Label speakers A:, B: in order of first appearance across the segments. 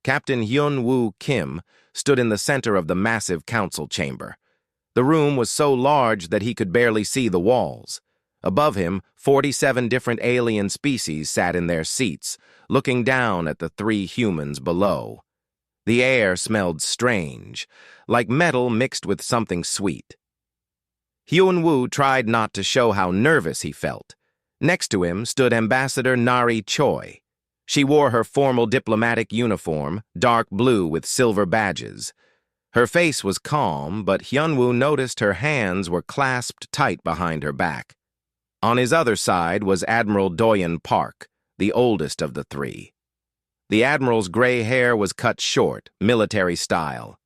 A: Captain Hyun-woo Kim stood in the center of the massive council chamber. The room was so large that he could barely see the walls. Above him, 47 different alien species sat in their seats, looking down at the 3 humans below. The air smelled strange, like metal mixed with something sweet. Hyun-woo tried not to show how nervous he felt. Next to him stood Ambassador Nari Choi. She wore her formal diplomatic uniform, dark blue with silver badges. Her face was calm, but Hyun-woo noticed her hands were clasped tight behind her back. On his other side was Admiral Doyen Park, the oldest of the 3. The Admiral's gray hair was cut short, military style.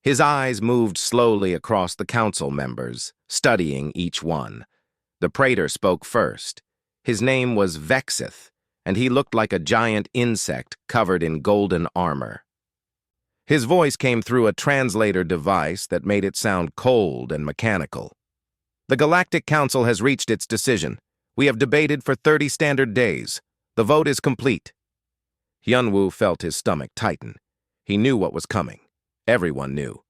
A: His eyes moved slowly across the council members, studying each one. The praetor spoke first. His name was Vexith, and he looked like a giant insect covered in golden armor. His voice came through a translator device that made it sound cold and mechanical. The Galactic Council has reached its decision. We have debated for 30 standard days. The vote is complete. Hyun-woo felt his stomach tighten. He knew what was coming. Everyone knew.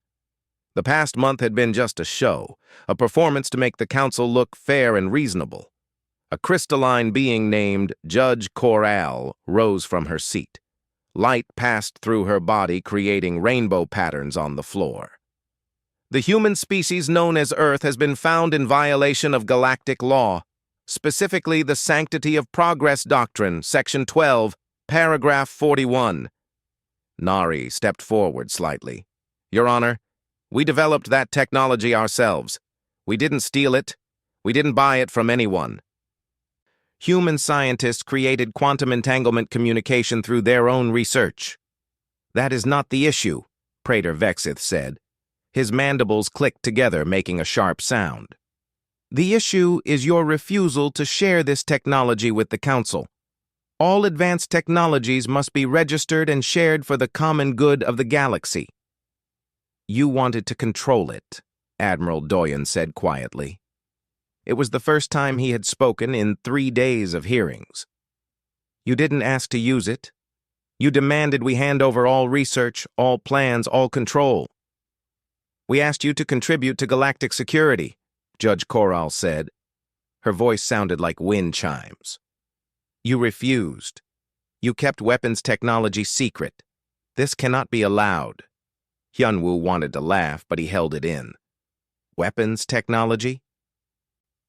A: The past month had been just a show, a performance to make the council look fair and reasonable. A crystalline being named Judge Corral rose from her seat. Light passed through her body, creating rainbow patterns on the floor. The human species known as Earth has been found in violation of galactic law, specifically the Sanctity of Progress Doctrine, Section 12, Paragraph 41. Nari stepped forward slightly. Your Honor, we developed that technology ourselves. We didn't steal it. We didn't buy it from anyone. Human scientists created quantum entanglement communication through their own research. That is not the issue, Praetor Vexith said. His mandibles clicked together, making a sharp sound. The issue is your refusal to share this technology with the Council. All advanced technologies must be registered and shared for the common good of the galaxy. You wanted to control it, Admiral Doyen said quietly. It was the first time he had spoken in 3 days of hearings. You didn't ask to use it. You demanded we hand over all research, all plans, all control. We asked you to contribute to galactic security, Judge Corral said. Her voice sounded like wind chimes. You refused. You kept weapons technology secret. This cannot be allowed. Hyun-woo wanted to laugh, but he held it in. Weapons technology?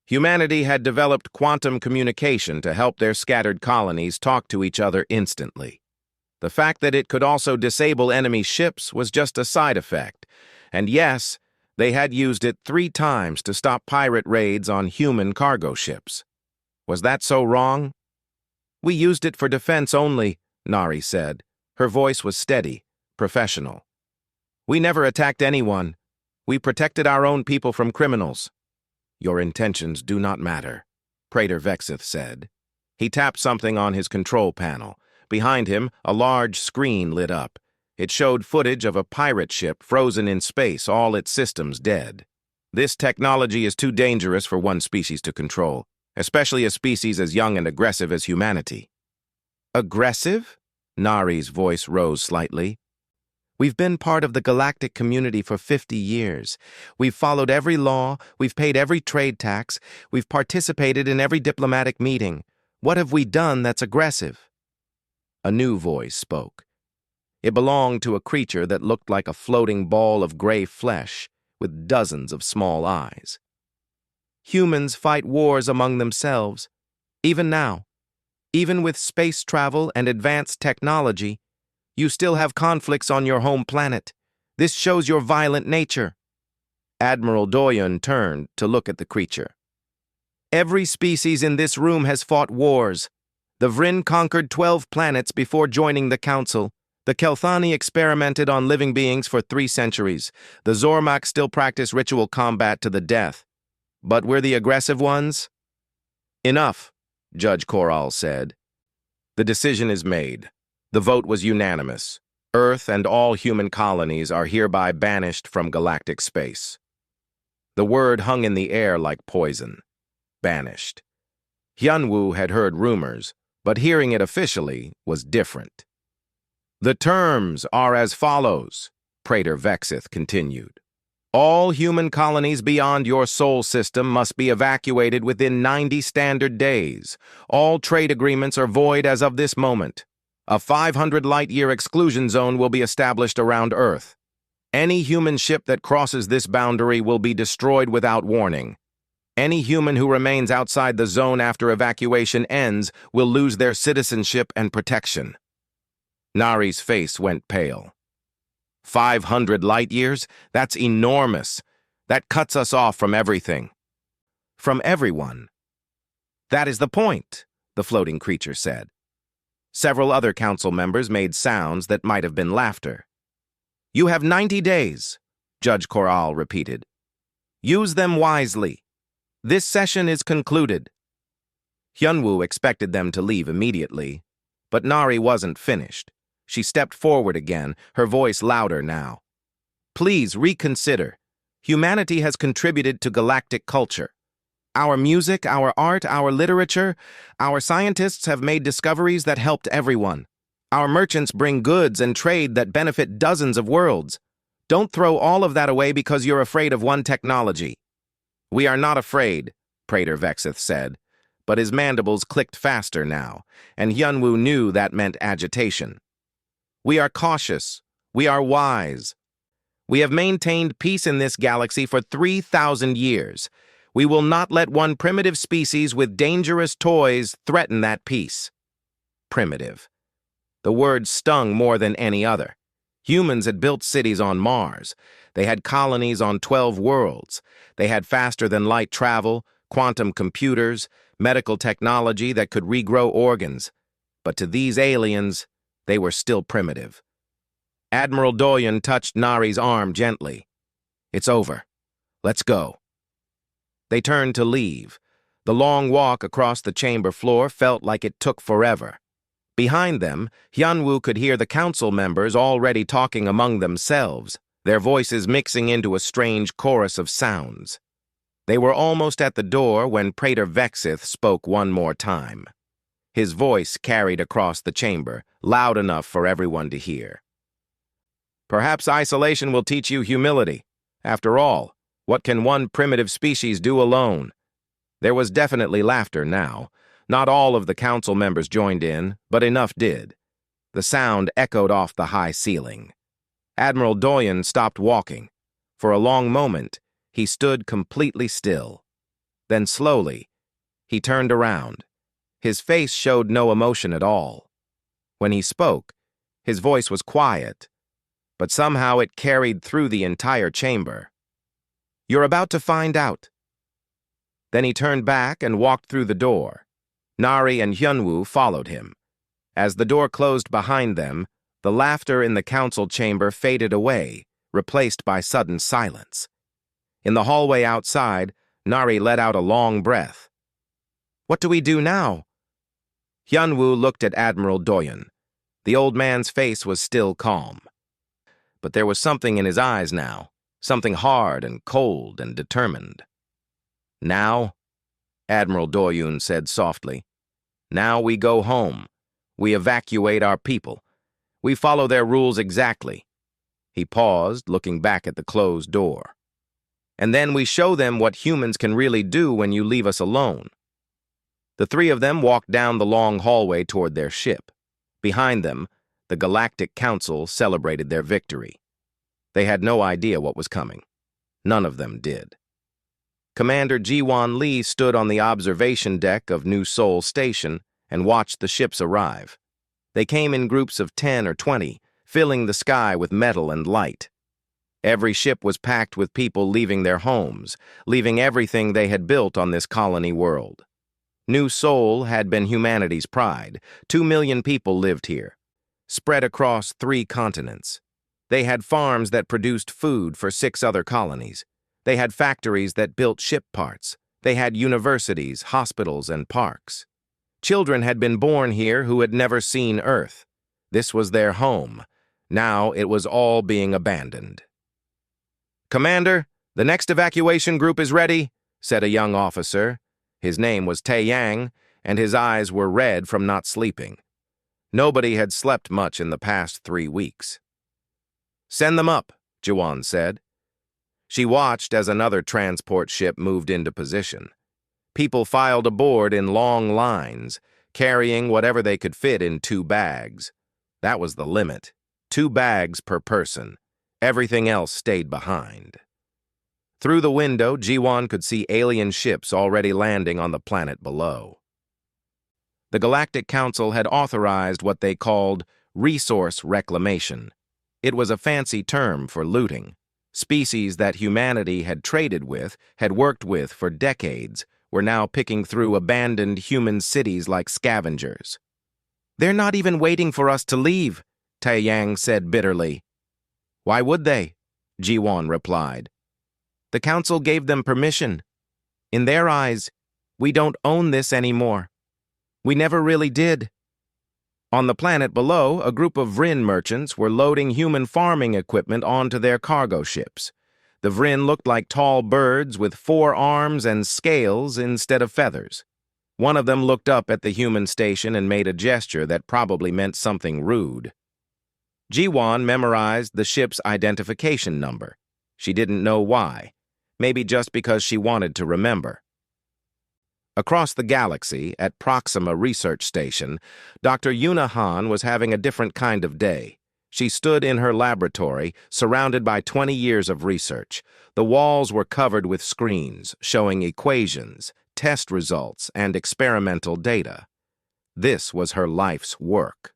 A: Humanity had developed quantum communication to help their scattered colonies talk to each other instantly. The fact that it could also disable enemy ships was just a side effect. And yes, they had used it 3 times to stop pirate raids on human cargo ships. Was that so wrong? We used it for defense only, Nari said. Her voice was steady, professional. We never attacked anyone. We protected our own people from criminals. Your intentions do not matter, Praetor Vexith said. He tapped something on his control panel. Behind him, a large screen lit up. It showed footage of a pirate ship frozen in space, all its systems dead. This technology is too dangerous for one species to control, especially a species as young and aggressive as humanity. Aggressive? Nari's voice rose slightly. We've been part of the galactic community for 50 years. We've followed every law, we've paid every trade tax, we've participated in every diplomatic meeting. What have we done that's aggressive? A new voice spoke. It belonged to a creature that looked like a floating ball of gray flesh with dozens of small eyes. Humans fight wars among themselves. Even now, even with space travel and advanced technology, you still have conflicts on your home planet. This shows your violent nature. Admiral Doyen turned to look at the creature. Every species in this room has fought wars. The Vryn conquered 12 planets before joining the Council. The Kelthani experimented on living beings for 3 centuries. The Zormak still practice ritual combat to the death. But we're the aggressive ones? Enough, Judge Corral said. The decision is made. The vote was unanimous. Earth and all human colonies are hereby banished from galactic space. The word hung in the air like poison. Banished. Hyun-woo had heard rumors, but hearing it officially was different. The terms are as follows, Praetor Vexith continued. All human colonies beyond your sol system must be evacuated within 90 standard days. All trade agreements are void as of this moment. A 500 light-year exclusion zone will be established around Earth. Any human ship that crosses this boundary will be destroyed without warning. Any human who remains outside the zone after evacuation ends will lose their citizenship and protection. Nari's face went pale. 500 light years? That's enormous. That cuts us off from everything. From everyone. That is the point, the floating creature said. Several other council members made sounds that might have been laughter. You have 90 days, Judge Corral repeated. Use them wisely. This session is concluded. Hyunwoo expected them to leave immediately, but Nari wasn't finished. She stepped forward again, her voice louder now. Please reconsider. Humanity has contributed to galactic culture. Our music, our art, our literature, our scientists have made discoveries that helped everyone. Our merchants bring goods and trade that benefit dozens of worlds. Don't throw all of that away because you're afraid of one technology. We are not afraid, Praetor Vexith said, but his mandibles clicked faster now, and Hyunwoo knew that meant agitation. We are cautious. We are wise. We have maintained peace in this galaxy for 3,000 years. We will not let one primitive species with dangerous toys threaten that peace. Primitive. The word stung more than any other. Humans had built cities on Mars. They had colonies on 12 worlds. They had faster-than-light travel, quantum computers, medical technology that could regrow organs. But to these aliens, they were still primitive. Admiral Doyen touched Nari's arm gently. It's over. Let's go. They turned to leave. The long walk across the chamber floor felt like it took forever. Behind them, Hyunwoo could hear the council members already talking among themselves, their voices mixing into a strange chorus of sounds. They were almost at the door when Praetor Vexith spoke one more time. His voice carried across the chamber, loud enough for everyone to hear. Perhaps isolation will teach you humility. After all, what can one primitive species do alone? There was definitely laughter now. Not all of the council members joined in, but enough did. The sound echoed off the high ceiling. Admiral Doyen stopped walking. For a long moment, he stood completely still. Then slowly, he turned around. His face showed no emotion at all. When he spoke, his voice was quiet, but somehow it carried through the entire chamber. You're about to find out. Then he turned back and walked through the door. Nari and Hyunwoo followed him. As the door closed behind them, the laughter in the council chamber faded away, replaced by sudden silence. In the hallway outside, Nari let out a long breath. What do we do now? Hyunwoo looked at Admiral Doyen. The old man's face was still calm. But there was something in his eyes now, something hard and cold and determined. Now, Admiral Doyen said softly, now we go home. We evacuate our people. We follow their rules exactly. He paused, looking back at the closed door. And then we show them what humans can really do when you leave us alone. The three of them walked down the long hallway toward their ship. Behind them, the Galactic Council celebrated their victory. They had no idea what was coming. None of them did. Commander Ji-Won Lee stood on the observation deck of New Seoul Station and watched the ships arrive. They came in groups of 10 or 20, filling the sky with metal and light. Every ship was packed with people leaving their homes, leaving everything they had built on this colony world. New Seoul had been humanity's pride. 2 million people lived here, spread across 3 continents. They had farms that produced food for 6 other colonies. They had factories that built ship parts. They had universities, hospitals, and parks. Children had been born here who had never seen Earth. This was their home. Now it was all being abandoned. "Commander, the next evacuation group is ready," said a young officer. His name was Tae Yang, and his eyes were red from not sleeping. Nobody had slept much in the past 3 weeks. "Send them up," Jiwan said. She watched as another transport ship moved into position. People filed aboard in long lines, carrying whatever they could fit in 2 bags. That was the limit. 2 bags per person. Everything else stayed behind. Through the window, Jiwan could see alien ships already landing on the planet below. The Galactic Council had authorized what they called resource reclamation. It was a fancy term for looting. Species that humanity had traded with, had worked with for decades, were now picking through abandoned human cities like scavengers. "They're not even waiting for us to leave," Taiyang said bitterly. "Why would they?" Jiwan replied. "The council gave them permission. In their eyes, we don't own this anymore. We never really did." On the planet below, a group of Vryn merchants were loading human farming equipment onto their cargo ships. The Vryn looked like tall birds with 4 arms and scales instead of feathers. One of them looked up at the human station and made a gesture that probably meant something rude. Jiwan memorized the ship's identification number. She didn't know why. Maybe just because she wanted to remember. Across the galaxy, at Proxima Research Station, Dr. Yuna Han was having a different kind of day. She stood in her laboratory, surrounded by 20 years of research. The walls were covered with screens, showing equations, test results, and experimental data. This was her life's work.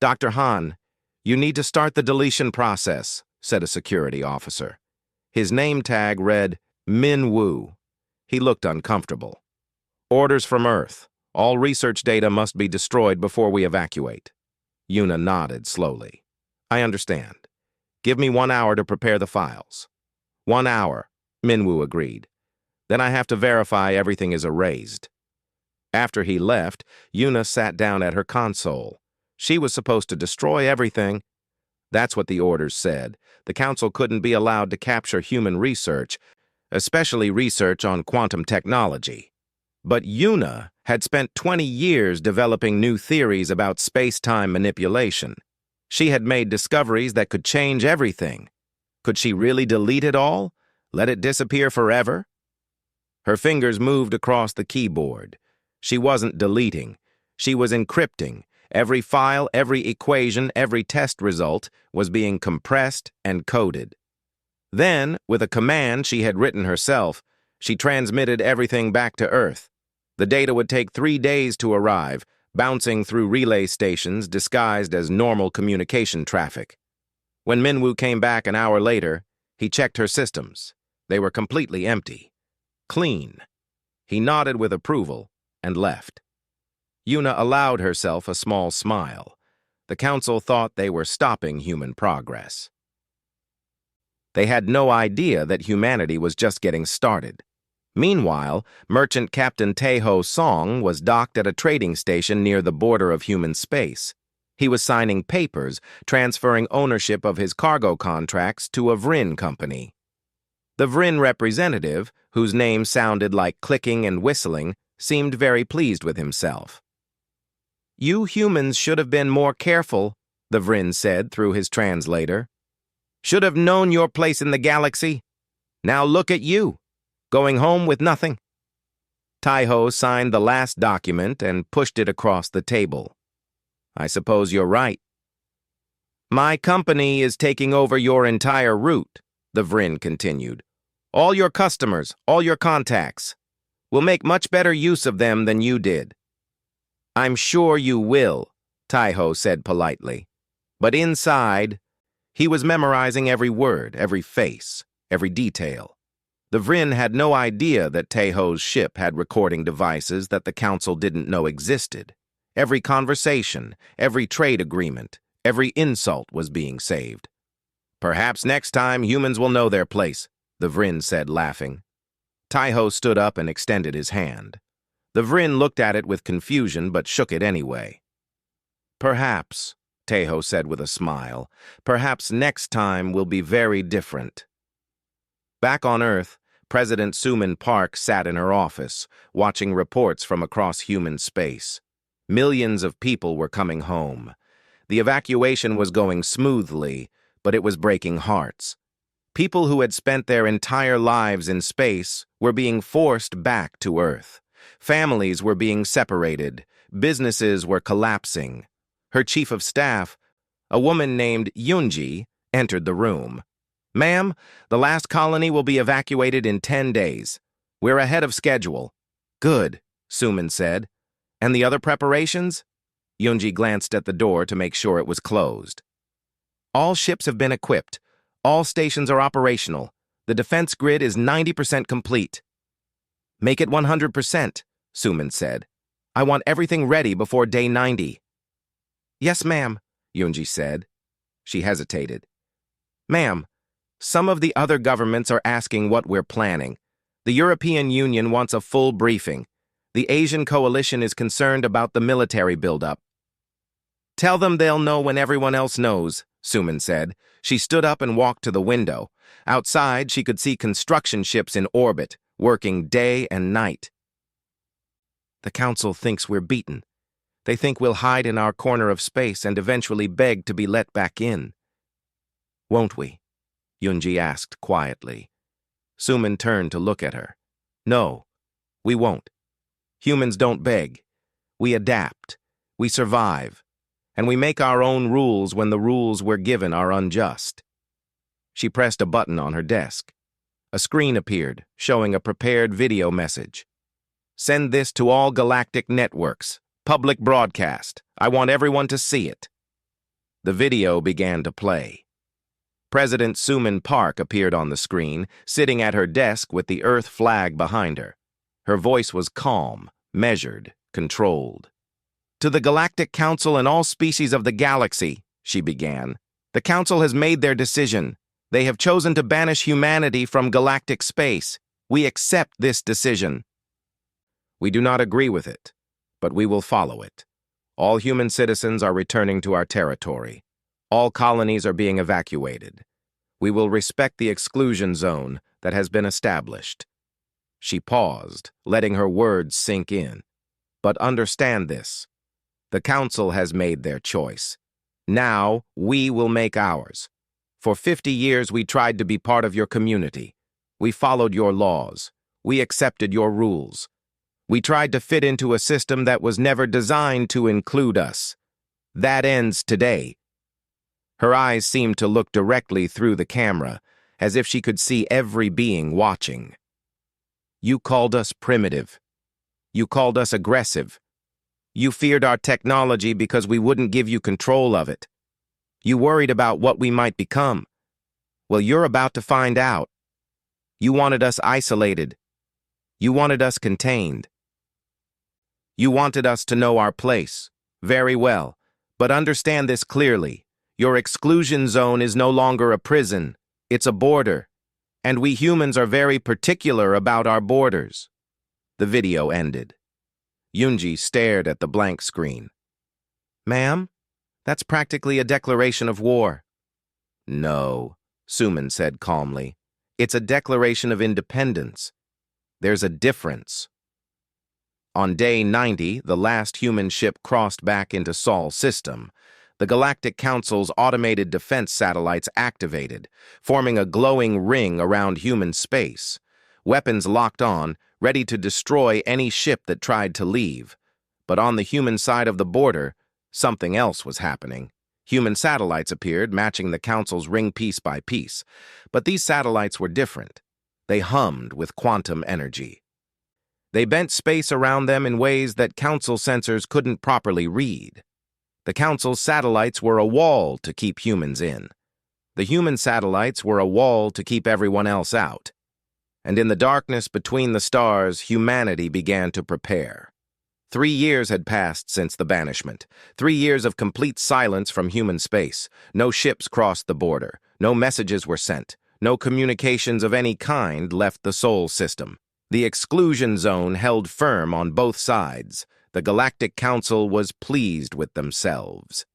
A: "Dr. Han, you need to start the deletion process," said a security officer. His name tag read Min Wu. He looked uncomfortable. "Orders from Earth. All research data must be destroyed before we evacuate." Yuna nodded slowly. "I understand. Give me 1 hour to prepare the files." 1 hour, Minwoo agreed. "Then I have to verify everything is erased." After he left, Yuna sat down at her console. She was supposed to destroy everything. That's what the orders said. The council couldn't be allowed to capture human research, especially research on quantum technology. But Yuna had spent 20 years developing new theories about space-time manipulation. She had made discoveries that could change everything. Could she really delete it all? Let it disappear forever? Her fingers moved across the keyboard. She wasn't deleting. She was encrypting. Every file, every equation, every test result was being compressed and coded. Then, with a command she had written herself, she transmitted everything back to Earth. The data would take 3 days to arrive, bouncing through relay stations disguised as normal communication traffic. When Minwoo came back an hour later, he checked her systems. They were completely empty. Clean. He nodded with approval and left. Yuna allowed herself a small smile. The council thought they were stopping human progress. They had no idea that humanity was just getting started. Meanwhile, merchant Captain Taeho Song was docked at a trading station near the border of human space. He was signing papers, transferring ownership of his cargo contracts to a Vryn company. The Vryn representative, whose name sounded like clicking and whistling, seemed very pleased with himself. "You humans should have been more careful," the Vryn said through his translator. "Should have known your place in the galaxy. Now look at you. Going home with nothing." Taiho signed the last document and pushed it across the table. "I suppose you're right." "My company is taking over your entire route," the Vryn continued. "All your customers, all your contacts. We'll make much better use of them than you did." "I'm sure you will," Taiho said politely. But inside, he was memorizing every word, every face, every detail. The Vryn had no idea that Taeho's ship had recording devices that the council didn't know existed. Every conversation, every trade agreement, every insult was being saved. "Perhaps next time humans will know their place," the Vryn said, laughing. Taiho stood up and extended his hand. The Vryn looked at it with confusion but shook it anyway. "Perhaps," Taeho said with a smile, "perhaps next time will be very different." Back on Earth, President Suman Park sat in her office, watching reports from across human space. Millions of people were coming home. The evacuation was going smoothly, but it was breaking hearts. People who had spent their entire lives in space were being forced back to Earth. Families were being separated. Businesses were collapsing. Her chief of staff, a woman named Yunji, entered the room. "Ma'am, the last colony will be evacuated in 10 days. We're ahead of schedule." "Good," Suman said. "And the other preparations?" Yunji glanced at the door to make sure it was closed. "All ships have been equipped. All stations are operational. The defense grid is 90% complete." "Make it 100%, Suman said. "I want everything ready before day 90. "Yes, ma'am," Yunji said. She hesitated. "Ma'am, some of the other governments are asking what we're planning. The European Union wants a full briefing. The Asian coalition is concerned about the military buildup." "Tell them they'll know when everyone else knows," Suman said. She stood up and walked to the window. Outside, she could see construction ships in orbit, working day and night. "The Council thinks we're beaten. They think we'll hide in our corner of space and eventually beg to be let back in." "Won't we?" Yunji asked quietly. Suman turned to look at her. "No, we won't. Humans don't beg. We adapt. We survive. And we make our own rules when the rules we're given are unjust." She pressed a button on her desk. A screen appeared, showing a prepared video message. "Send this to all galactic networks. Public broadcast. I want everyone to see it." The video began to play. President Suman Park appeared on the screen, sitting at her desk with the Earth flag behind her. Her voice was calm, measured, controlled. "To the Galactic Council and all species of the galaxy," she began. "The Council has made their decision. They have chosen to banish humanity from galactic space. We accept this decision. We do not agree with it, but we will follow it. All human citizens are returning to our territory. All colonies are being evacuated. We will respect the exclusion zone that has been established." She paused, letting her words sink in. "But understand this. The Council has made their choice. Now, we will make ours. For 50 years, we tried to be part of your community. We followed your laws. We accepted your rules. We tried to fit into a system that was never designed to include us. That ends today." Her eyes seemed to look directly through the camera, as if she could see every being watching. "You called us primitive. You called us aggressive. You feared our technology because we wouldn't give you control of it. You worried about what we might become. Well, you're about to find out. You wanted us isolated. You wanted us contained. You wanted us to know our place. Very well. But understand this clearly. Your exclusion zone is no longer a prison. It's a border. And we humans are very particular about our borders." The video ended. Yunji stared at the blank screen. "Ma'am, that's practically a declaration of war." "No," Suman said calmly. "It's a declaration of independence. There's a difference." On day 90, the last human ship crossed back into Sol's system. The Galactic Council's automated defense satellites activated, forming a glowing ring around human space. Weapons locked on, ready to destroy any ship that tried to leave. But on the human side of the border, something else was happening. Human satellites appeared, matching the Council's ring piece by piece. But these satellites were different. They hummed with quantum energy. They bent space around them in ways that Council sensors couldn't properly read. The Council's satellites were a wall to keep humans in. The human satellites were a wall to keep everyone else out. And in the darkness between the stars, humanity began to prepare. 3 years had passed since the banishment. 3 years of complete silence from human space. No ships crossed the border. No messages were sent. No communications of any kind left the Sol system. The exclusion zone held firm on both sides. The Galactic Council was pleased with themselves.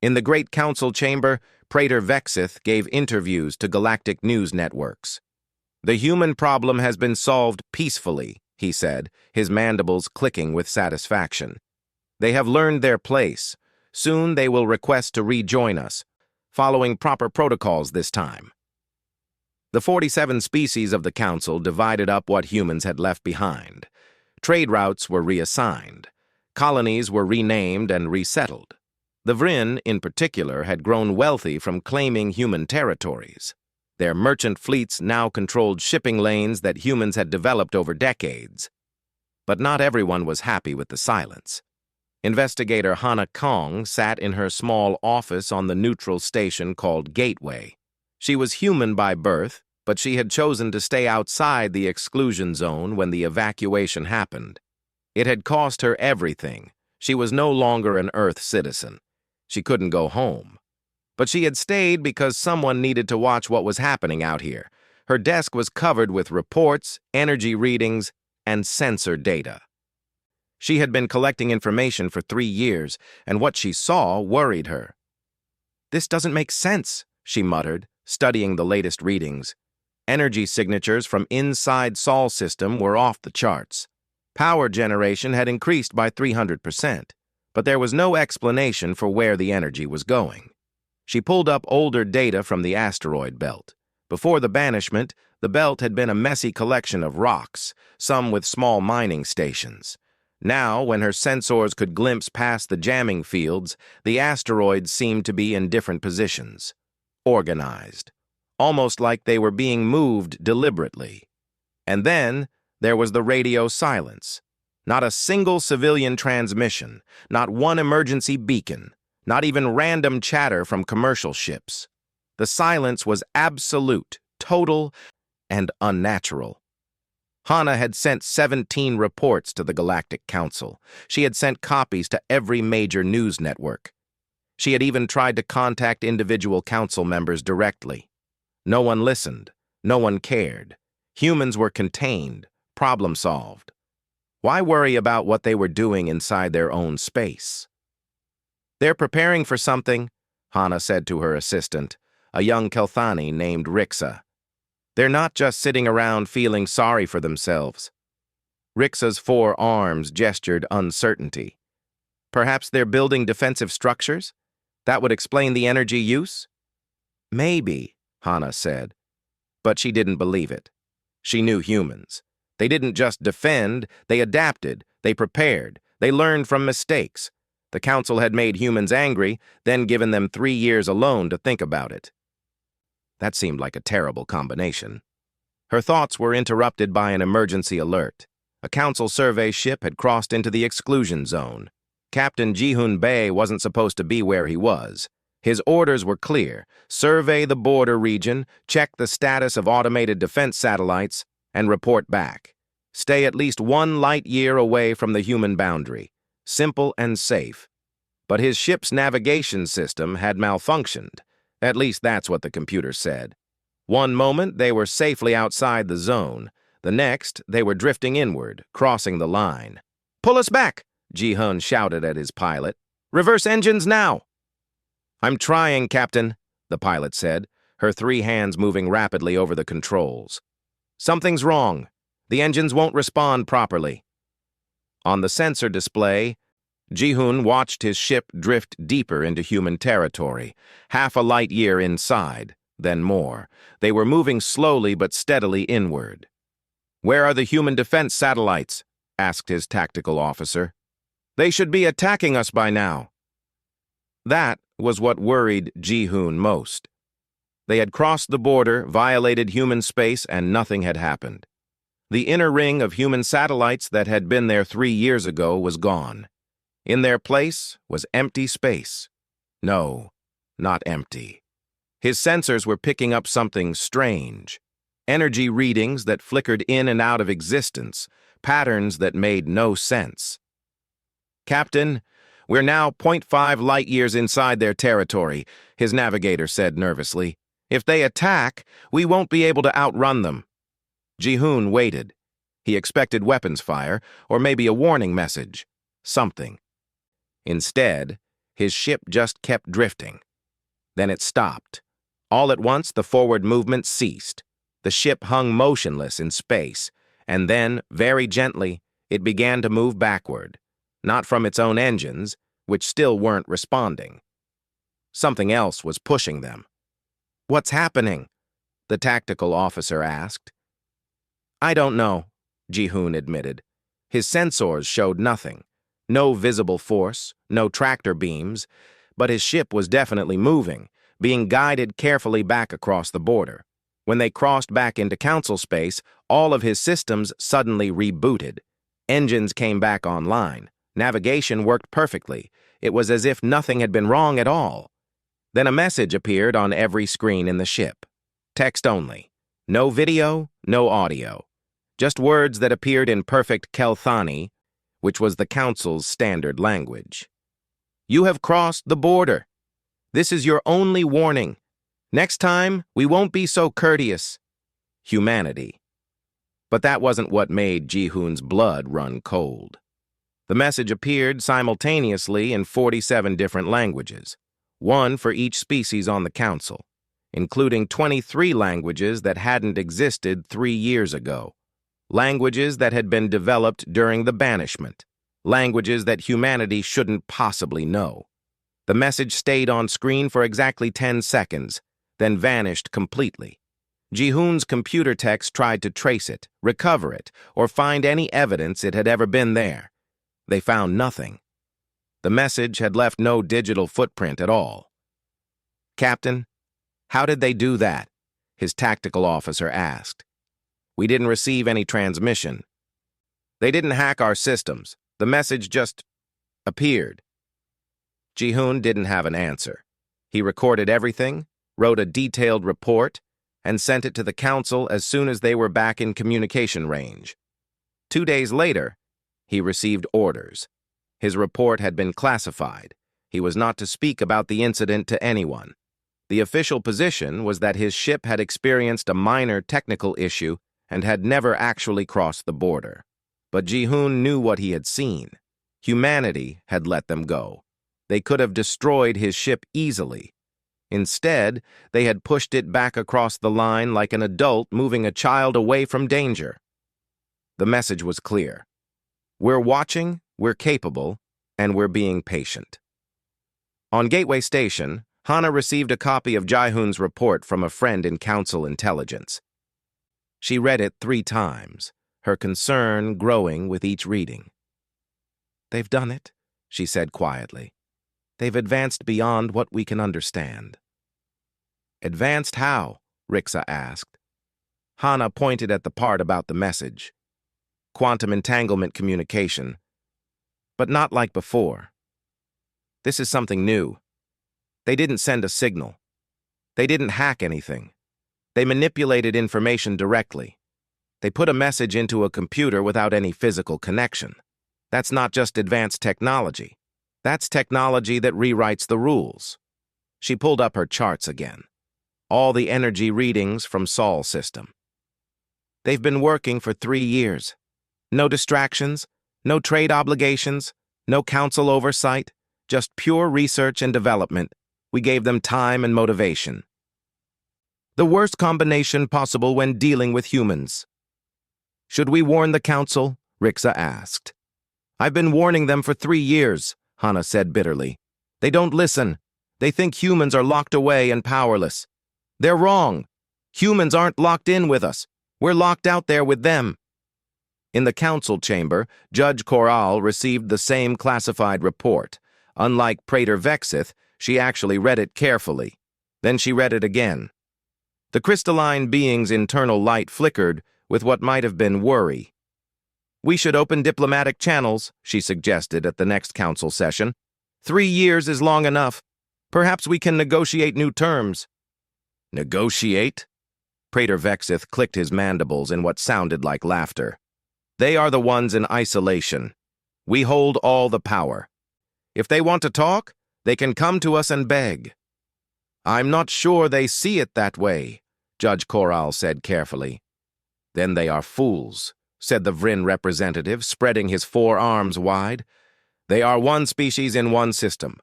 A: In the Great Council chamber, Praetor Vexith gave interviews to galactic news networks. "The human problem has been solved peacefully," he said, his mandibles clicking with satisfaction. They have learned their place. Soon they will request to rejoin us, following proper protocols this time. The 47 species of the Council divided up what humans had left behind. Trade routes were reassigned. Colonies were renamed and resettled. The Vryn, in particular, had grown wealthy from claiming human territories. Their merchant fleets now controlled shipping lanes that humans had developed over decades. But not everyone was happy with the silence. Investigator Hana Kong sat in her small office on the neutral station called Gateway. She was human by birth, but she had chosen to stay outside the exclusion zone when the evacuation happened. It had cost her everything. She was no longer an Earth citizen. She couldn't go home. But she had stayed because someone needed to watch what was happening out here. Her desk was covered with reports, energy readings, and sensor data. She had been collecting information for 3 years, and what she saw worried her. "This doesn't make sense," she muttered, studying the latest readings. Energy signatures from inside Sol system were off the charts. Power generation had increased by 300%, but there was no explanation for where the energy was going. She pulled up older data from the asteroid belt. Before the banishment, the belt had been a messy collection of rocks, some with small mining stations. Now, when her sensors could glimpse past the jamming fields, the asteroids seemed to be in different positions. Organized. Almost like they were being moved deliberately. And then, there was the radio silence. Not a single civilian transmission, not one emergency beacon, not even random chatter from commercial ships. The silence was absolute, total, and unnatural. Hana had sent 17 reports to the Galactic Council. She had sent copies to every major news network. She had even tried to contact individual council members directly. No one listened. No one cared. Humans were contained, problem solved. Why worry about what they were doing inside their own space? "They're preparing for something," Hana said to her assistant, a young Kelthani named Rixa. "They're not just sitting around feeling sorry for themselves." Rixa's 4 arms gestured uncertainty. "Perhaps they're building defensive structures? That would explain the energy use?" "Maybe," Hana said. But she didn't believe it. She knew humans. They didn't just defend, they adapted, they prepared, they learned from mistakes. The Council had made humans angry, then given them 3 years alone to think about it. That seemed like a terrible combination. Her thoughts were interrupted by an emergency alert. A Council survey ship had crossed into the exclusion zone. Captain Ji-hoon Bae wasn't supposed to be where he was. His orders were clear: survey the border region, check the status of automated defense satellites, and report back. Stay at least 1 light year away from the human boundary. Simple and safe. But his ship's navigation system had malfunctioned. At least that's what the computer said. One moment, they were safely outside the zone. The next, they were drifting inward, crossing the line. "Pull us back!" Ji-hoon shouted at his pilot. "Reverse engines now!" "I'm trying, Captain," the pilot said, her 3 hands moving rapidly over the controls. "Something's wrong. The engines won't respond properly." On the sensor display, Ji-hoon watched his ship drift deeper into human territory, half a light year inside, then more. They were moving slowly but steadily inward. "Where are the human defense satellites?" asked his tactical officer. "They should be attacking us by now." That was what worried Ji-hoon most. They had crossed the border, violated human space, and nothing had happened. The inner ring of human satellites that had been there 3 years ago was gone. In their place was empty space. No, not empty. His sensors were picking up something strange. Energy readings that flickered in and out of existence, patterns that made no sense. "Captain, we're now 0.5 light years inside their territory," his navigator said nervously. "If they attack, we won't be able to outrun them." Ji-hoon waited. He expected weapons fire, or maybe a warning message. Something. Instead, his ship just kept drifting. Then it stopped. All at once, the forward movement ceased. The ship hung motionless in space, and then, very gently, it began to move backward. not from its own engines, which still weren't responding. Something else was pushing them. "What's happening?" the tactical officer asked. "I don't know," Ji-hoon admitted. His sensors showed nothing. No visible force, no tractor beams, but his ship was definitely moving, being guided carefully back across the border. When they crossed back into council space, all of his systems suddenly rebooted. Engines came back online. Navigation worked perfectly. It was as if nothing had been wrong at all. Then a message appeared on every screen in the ship. Text only. No video, no audio. Just words that appeared in perfect Kelthani, which was the Council's standard language. "You have crossed the border. This is your only warning. Next time, we won't be so courteous. Humanity." But that wasn't what made Ji-hoon's blood run cold. The message appeared simultaneously in 47 different languages, one for each species on the Council, including 23 languages that hadn't existed 3 years ago. Languages that had been developed during the banishment. Languages that humanity shouldn't possibly know. The message stayed on screen for exactly 10 seconds, then vanished completely. Ji-hoon's computer techs tried to trace it, recover it, or find any evidence it had ever been there. They found nothing. The message had left no digital footprint at all. "Captain, how did they do that?" his tactical officer asked. "We didn't receive any transmission. They didn't hack our systems. The message just appeared." Ji-hoon didn't have an answer. He recorded everything, wrote a detailed report, and sent it to the Council as soon as they were back in communication range. 2 days later, he received orders. His report had been classified. He was not to speak about the incident to anyone. The official position was that his ship had experienced a minor technical issue and had never actually crossed the border. But Ji-hoon knew what he had seen. Humanity had let them go. They could have destroyed his ship easily. Instead, they had pushed it back across the line like an adult moving a child away from danger. The message was clear. We're watching, we're capable, and we're being patient. On Gateway Station, Hana received a copy of Ji-hoon's report from a friend in Council Intelligence. She read it 3 times, her concern growing with each reading. "They've done it," she said quietly. "They've advanced beyond what we can understand." "Advanced how?" Rixa asked. Hana pointed at the part about the message. "Quantum entanglement communication. But not like before. This is something new. They didn't send a signal. They didn't hack anything. They manipulated information directly. They put a message into a computer without any physical connection. That's not just advanced technology. That's technology that rewrites the rules." She pulled up her charts again. All the energy readings from Sol's system. "They've been working for 3 years. No distractions, no trade obligations, no council oversight, just pure research and development. We gave them time and motivation. The worst combination possible when dealing with humans." "Should we warn the council?" Rixa asked. "I've been warning them for 3 years," Hana said bitterly. "They don't listen. They think humans are locked away and powerless. They're wrong. Humans aren't locked in with us. We're locked out there with them." In the council chamber, Judge Corral received the same classified report. Unlike Praetor Vexith, she actually read it carefully. Then she read it again. The crystalline being's internal light flickered with what might have been worry. "We should open diplomatic channels," she suggested at the next council session. 3 years is long enough. Perhaps we can negotiate new terms." "Negotiate?" Praetor Vexith clicked his mandibles in what sounded like laughter. "They are the ones in isolation. We hold all the power. If they want to talk, they can come to us and beg." "I'm not sure they see it that way," Judge Corral said carefully. "Then they are fools," said the Vryn representative, spreading his 4 arms wide. "They are one species in one system.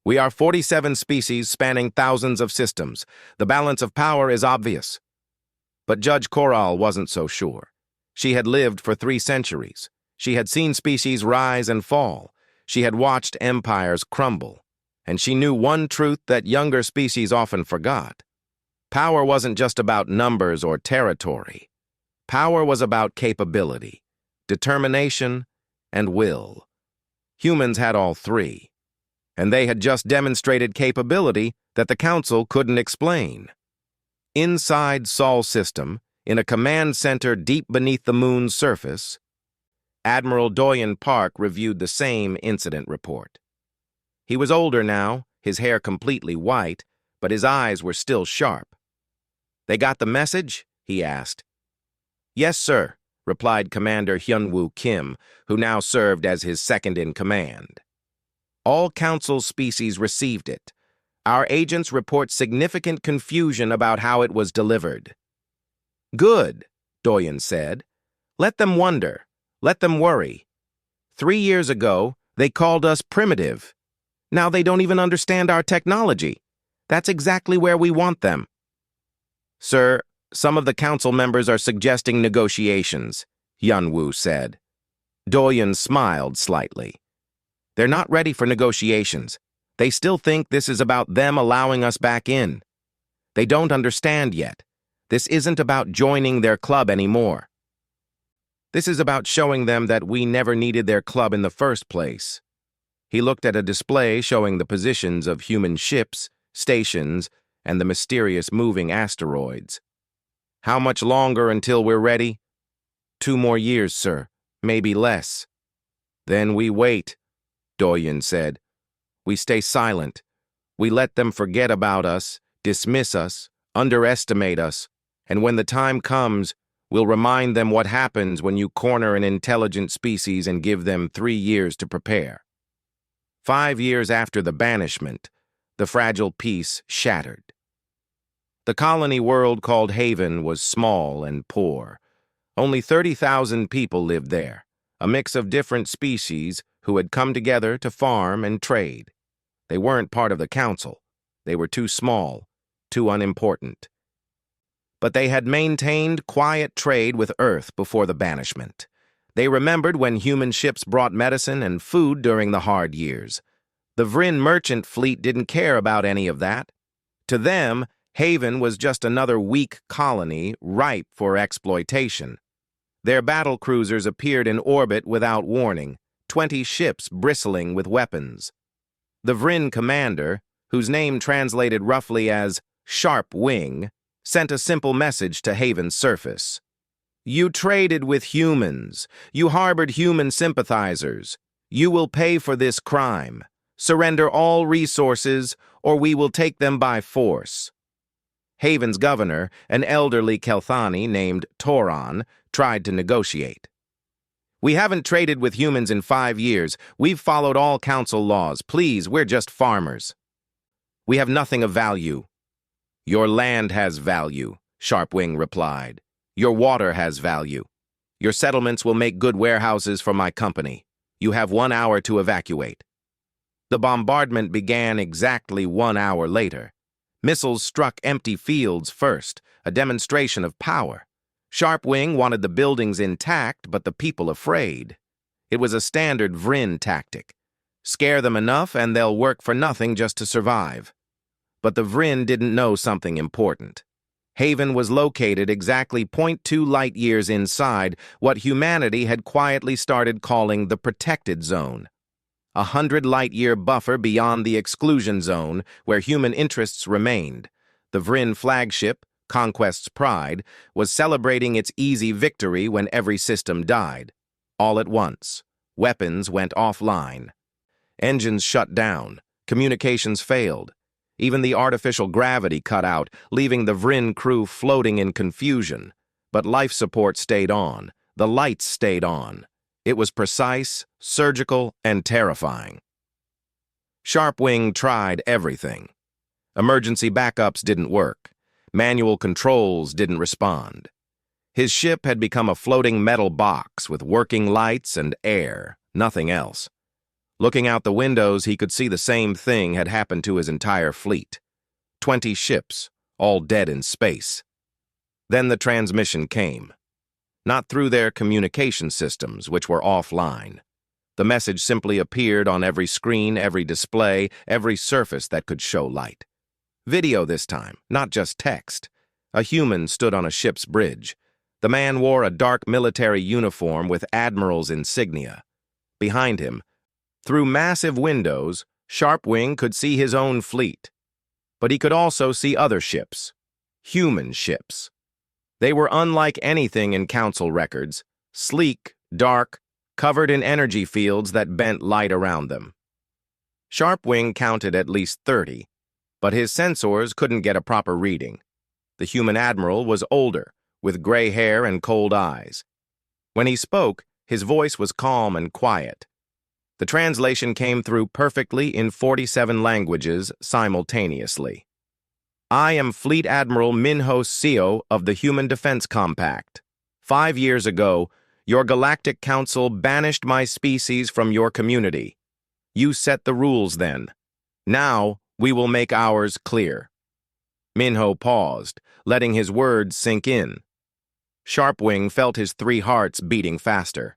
A: We are 47 species spanning thousands of systems. The balance of power is obvious." But Judge Corral wasn't so sure. She had lived for 3 centuries. She had seen species rise and fall. She had watched empires crumble, and she knew one truth that younger species often forgot. Power wasn't just about numbers or territory. Power was about capability, determination, and will. Humans had all three, and they had just demonstrated capability that the Council couldn't explain. Inside Sol System, in a command center deep beneath the moon's surface, Admiral Doyen Park reviewed the same incident report. He was older now, his hair completely white, but his eyes were still sharp. "They got the message?" he asked. "Yes, sir," replied Commander Hyunwoo Kim, who now served as his second-in-command. "All Council species received it. Our agents report significant confusion about how it was delivered." "Good," Doyen said. "Let them wonder. Let them worry. 3 years ago, they called us primitive. Now they don't even understand our technology. That's exactly where we want them." "Sir, some of the Council members are suggesting negotiations," Hyunwoo said. Doyen smiled slightly. "They're not ready for negotiations. They still think this is about them allowing us back in. They don't understand yet. This isn't about joining their club anymore. This is about showing them that we never needed their club in the first place." He looked at a display showing the positions of human ships, stations, and the mysterious moving asteroids. "How much longer until we're ready?" 2 more years, sir. Maybe less." "Then we wait," Doyen said. "We stay silent. We let them forget about us, dismiss us, underestimate us, and when the time comes, we'll remind them what happens when you corner an intelligent species and give them 3 years to prepare." 5 years after the banishment, the fragile peace shattered. The colony world called Haven was small and poor. Only 30,000 people lived there, a mix of different species who had come together to farm and trade. They weren't part of the Council. They were too small, too unimportant. But they had maintained quiet trade with Earth before the banishment. They remembered when human ships brought medicine and food during the hard years. The Vryn merchant fleet didn't care about any of that. To them, Haven was just another weak colony ripe for exploitation. Their battle cruisers appeared in orbit without warning, 20 ships bristling with weapons. The Vryn commander, whose name translated roughly as Sharp Wing, sent a simple message to Haven's surface. "You traded with humans. You harbored human sympathizers. You will pay for this crime. Surrender all resources, or we will take them by force." Haven's governor, an elderly Kelthani named Toron, tried to negotiate. "We haven't traded with humans in 5 years. We've followed all Council laws. Please, we're just farmers. We have nothing of value." "Your land has value," Sharpwing replied. "Your water has value. Your settlements will make good warehouses for my company. You have 1 hour to evacuate." The bombardment began exactly 1 hour later. Missiles struck empty fields first, a demonstration of power. Sharpwing wanted the buildings intact, but the people afraid. It was a standard Vryn tactic. Scare them enough and they'll work for nothing just to survive. But the Vryn didn't know something important. Haven was located exactly 0.2 light-years inside what humanity had quietly started calling the Protected Zone. 100 light-year buffer beyond the exclusion zone where human interests remained. The Vryn flagship, Conquest's Pride, was celebrating its easy victory when every system died. All at once, weapons went offline. Engines shut down. Communications failed. Even the artificial gravity cut out, leaving the Vryn crew floating in confusion. But life support stayed on. The lights stayed on. It was precise, surgical, and terrifying. Sharpwing tried everything. Emergency backups didn't work. Manual controls didn't respond. His ship had become a floating metal box with working lights and air, nothing else. Looking out the windows, he could see the same thing had happened to his entire fleet. 20 ships, all dead in space. Then the transmission came. Not through their communication systems, which were offline. The message simply appeared on every screen, every display, every surface that could show light. Video this time, not just text. A human stood on a ship's bridge. The man wore a dark military uniform with admiral's insignia. Behind him, through massive windows, Sharpwing could see his own fleet. But he could also see other ships. Human ships. They were unlike anything in Council records, sleek, dark, covered in energy fields that bent light around them. Sharpwing counted at least 30, but his sensors couldn't get a proper reading. The human admiral was older, with gray hair and cold eyes. When he spoke, his voice was calm and quiet. The translation came through perfectly in 47 languages simultaneously. I am Fleet Admiral Minho Seo of the Human Defense Compact. 5 years ago, your Galactic Council banished my species from your community. You set the rules then. Now, we will make ours clear. Minho paused, letting his words sink in. Sharpwing felt his 3 hearts beating faster.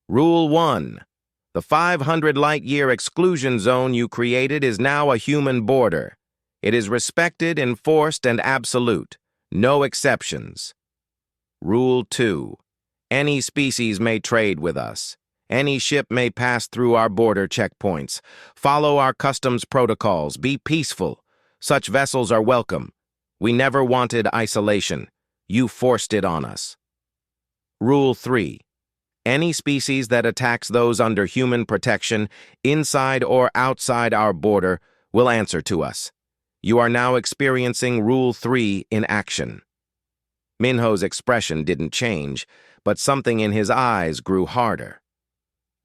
A: Rule 1. The 500 light-year exclusion zone you created is now a human border. It is respected, enforced, and absolute. No exceptions. Rule 2. Any species may trade with us. Any ship may pass through our border checkpoints. Follow our customs protocols. Be peaceful. Such vessels are welcome. We never wanted isolation. You forced it on us. Rule 3. Any species that attacks those under human protection, inside or outside our border, will answer to us. You are now experiencing Rule 3 in action. Minho's expression didn't change, but something in his eyes grew harder.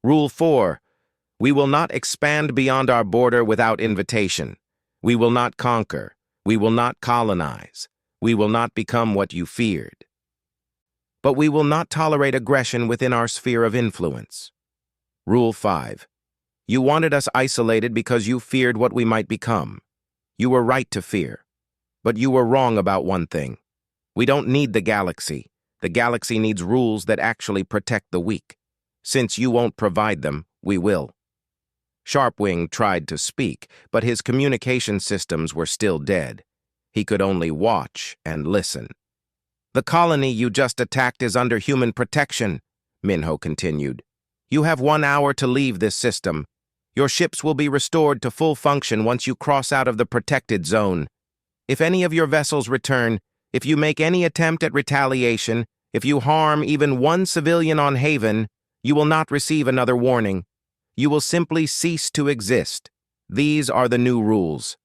A: Rule 4. We will not expand beyond our border without invitation. We will not conquer. We will not colonize. We will not become what you feared. But we will not tolerate aggression within our sphere of influence. Rule 5. You wanted us isolated because you feared what we might become. You were right to fear. But you were wrong about one thing. We don't need the galaxy. The galaxy needs rules that actually protect the weak. Since you won't provide them, we will. Sharpwing tried to speak, but his communication systems were still dead. He could only watch and listen. The colony you just attacked is under human protection, Minho continued. You have 1 hour to leave this system. Your ships will be restored to full function once you cross out of the protected zone. If any of your vessels return, if you make any attempt at retaliation, if you harm even one civilian on Haven, you will not receive another warning. You will simply cease to exist. These are the new rules.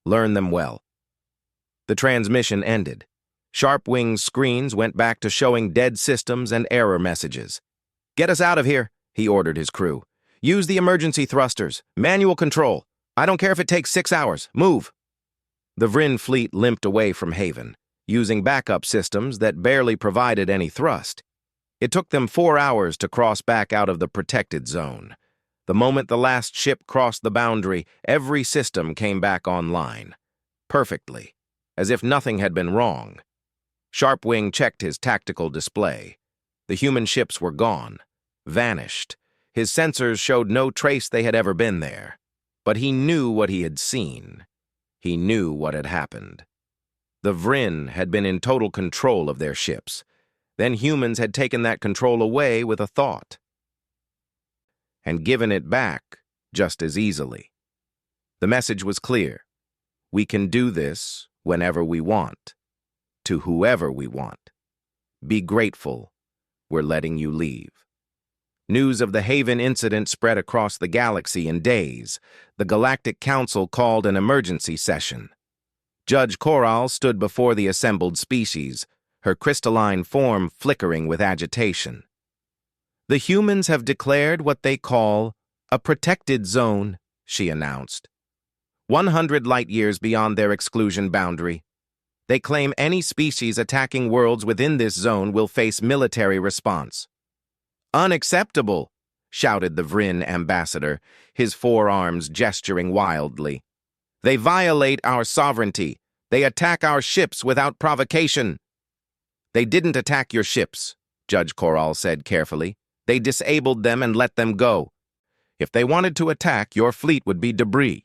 A: Learn them well. The transmission ended. Sharpwing's screens went back to showing dead systems and error messages. Get us out of here, he ordered his crew. Use the emergency thrusters. Manual control. I don't care if it takes 6 hours. Move. The Vryn fleet limped away from Haven, using backup systems that barely provided any thrust. It took them 4 hours to cross back out of the protected zone. The moment the last ship crossed the boundary, every system came back online. Perfectly, as if nothing had been wrong. Sharpwing checked his tactical display. The human ships were gone, vanished. His sensors showed no trace they had ever been there. But he knew what he had seen. He knew what had happened. The Vryn had been in total control of their ships. Then humans had taken that control away with a thought. And given it back just as easily. The message was clear. We can do this whenever we want, to whoever we want. Be grateful. We're letting you leave. News of the Haven incident spread across the galaxy in days. The Galactic Council called an emergency session. Judge Coral stood before the assembled species, her crystalline form flickering with agitation. The humans have declared what they call a protected zone, she announced. 100 light-years beyond their exclusion boundary. They claim any species attacking worlds within this zone will face military response. Unacceptable, shouted the Vryn ambassador, his forearms gesturing wildly. They violate our sovereignty. They attack our ships without provocation. They didn't attack your ships, Judge Coral said carefully. They disabled them and let them go. If they wanted to attack, your fleet would be debris.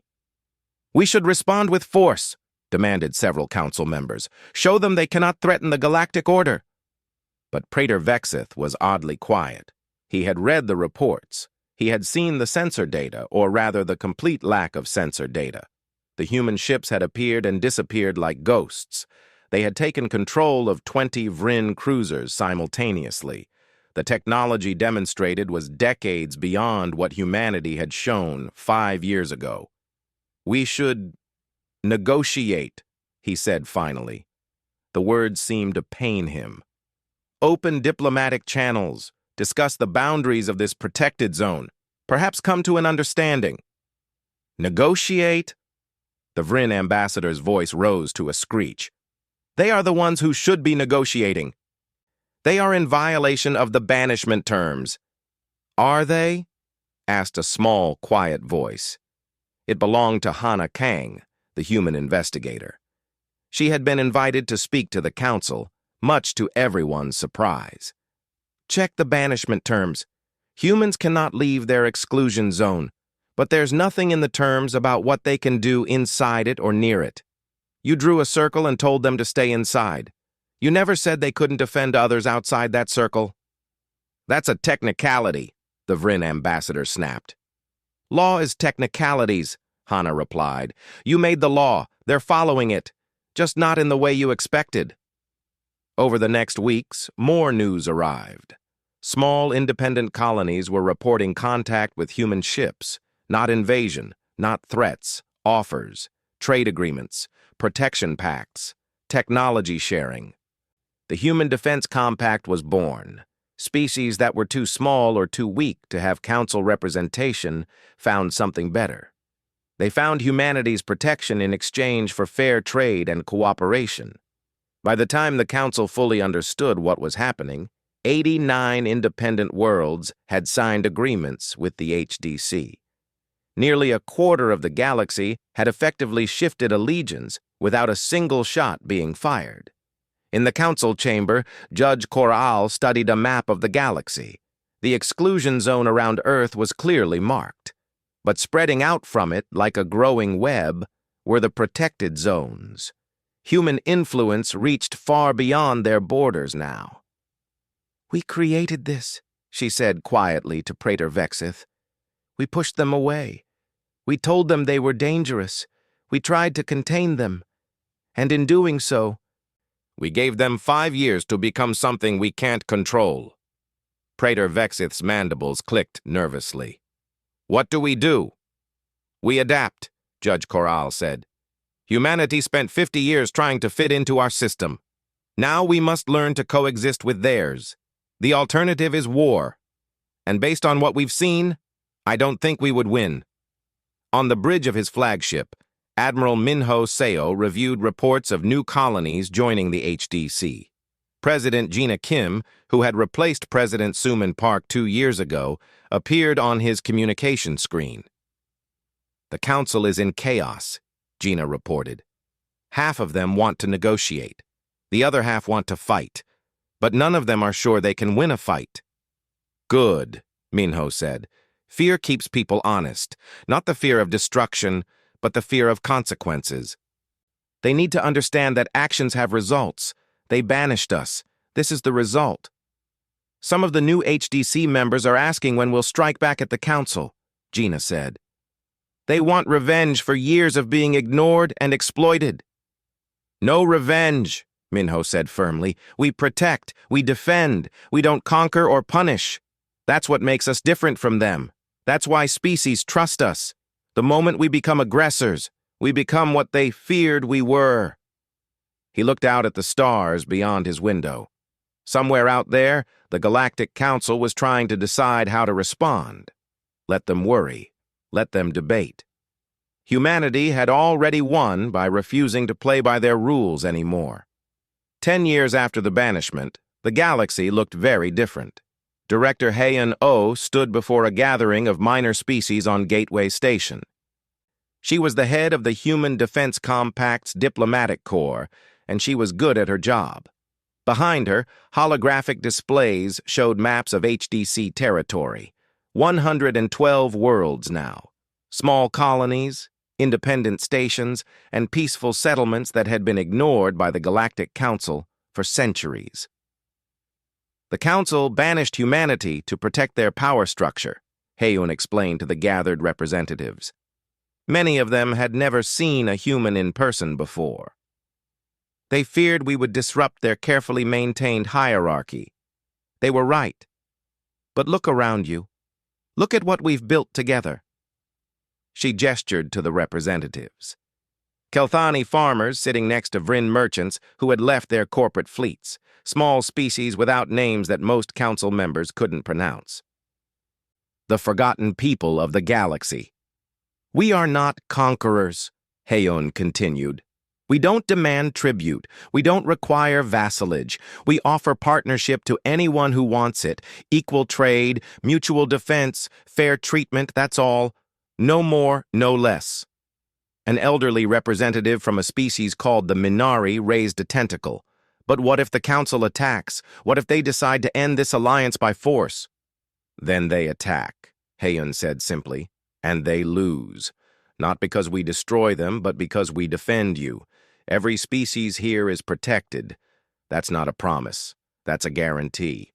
A: We should respond with force, demanded several council members. Show them they cannot threaten the galactic order. But Praetor Vexith was oddly quiet. He had read the reports. He had seen the sensor data, or rather the complete lack of sensor data. The human ships had appeared and disappeared like ghosts. They had taken control of 20 Vryn cruisers simultaneously. The technology demonstrated was decades beyond what humanity had shown 5 years ago. We should negotiate, he said finally. The words seemed to pain him. Open diplomatic channels, discuss the boundaries of this protected zone, perhaps come to an understanding. Negotiate? The Vryn ambassador's voice rose to a screech. They are the ones who should be negotiating. They are in violation of the banishment terms. Are they? Asked a small, quiet voice. It belonged to Hana Kang, the human investigator. She had been invited to speak to the council, much to everyone's surprise. Check the banishment terms. Humans cannot leave their exclusion zone, but there's nothing in the terms about what they can do inside it or near it. You drew a circle and told them to stay inside. You never said they couldn't defend others outside that circle. That's a technicality, the Vryn ambassador snapped. Law is technicalities, Hana replied. You made the law. They're following it, just not in the way you expected. Over the next weeks, more news arrived. Small independent colonies were reporting contact with human ships, not invasion, not threats, offers, trade agreements, protection pacts, technology sharing. The Human Defense Compact was born. Species that were too small or too weak to have council representation found something better. They found humanity's protection in exchange for fair trade and cooperation. By the time the council fully understood what was happening, 89 independent worlds had signed agreements with the HDC. Nearly a quarter of the galaxy had effectively shifted allegiance without a single shot being fired. In the council chamber, Judge Corral studied a map of the galaxy. The exclusion zone around Earth was clearly marked, but spreading out from it like a growing web were the protected zones. Human influence reached far beyond their borders now. We created this, she said quietly to Praetor Vexith. We pushed them away. We told them they were dangerous. We tried to contain them. And in doing so, we gave them 5 years to become something we can't control. Praetor Vexith's mandibles clicked nervously. What do? We adapt, Judge Corral said. Humanity spent 50 years trying to fit into our system. Now we must learn to coexist with theirs. The alternative is war. And based on what we've seen, I don't think we would win. On the bridge of his flagship, Admiral Minho Seo reviewed reports of new colonies joining the HDC. President Gina Kim, who had replaced President Suman Park 2 years ago, appeared on his communication screen. The council is in chaos, Gina reported. Half of them want to negotiate. The other half want to fight. But none of them are sure they can win a fight. Good, Minho said. Fear keeps people honest. Not the fear of destruction, but the fear of consequences. They need to understand that actions have results. They banished us. This is the result. Some of the new HDC members are asking when we'll strike back at the council, Gina said. They want revenge for years of being ignored and exploited. No revenge, Minho said firmly. We protect, we defend, we don't conquer or punish. That's what makes us different from them. That's why species trust us. The moment we become aggressors, we become what they feared we were. He looked out at the stars beyond his window. Somewhere out there, the Galactic Council was trying to decide how to respond. Let them worry. Let them debate. Humanity had already won by refusing to play by their rules anymore. 10 years after the banishment, the galaxy looked very different. Director Heian Oh stood before a gathering of minor species on Gateway Station. She was the head of the Human Defense Compact's diplomatic corps, and she was good at her job. Behind her, holographic displays showed maps of HDC territory. 112 worlds now. Small colonies, independent stations, and peaceful settlements that had been ignored by the Galactic Council for centuries. The Council banished humanity to protect their power structure, Heiyun explained to the gathered representatives. Many of them had never seen a human in person before. They feared we would disrupt their carefully maintained hierarchy. They were right. But look around you. Look at what we've built together. She gestured to the representatives. Kelthani farmers sitting next to Vryn merchants who had left their corporate fleets, small species without names that most council members couldn't pronounce. The forgotten people of the galaxy. We are not conquerors, Heiyun continued. We don't demand tribute. We don't require vassalage. We offer partnership to anyone who wants it. Equal trade, mutual defense, fair treatment, that's all. No more, no less. An elderly representative from a species called the Minari raised a tentacle. But what if the Council attacks? What if they decide to end this alliance by force? Then they attack, Heiyun said simply, and they lose. Not because we destroy them, but because we defend you. Every species here is protected. That's not a promise. That's a guarantee.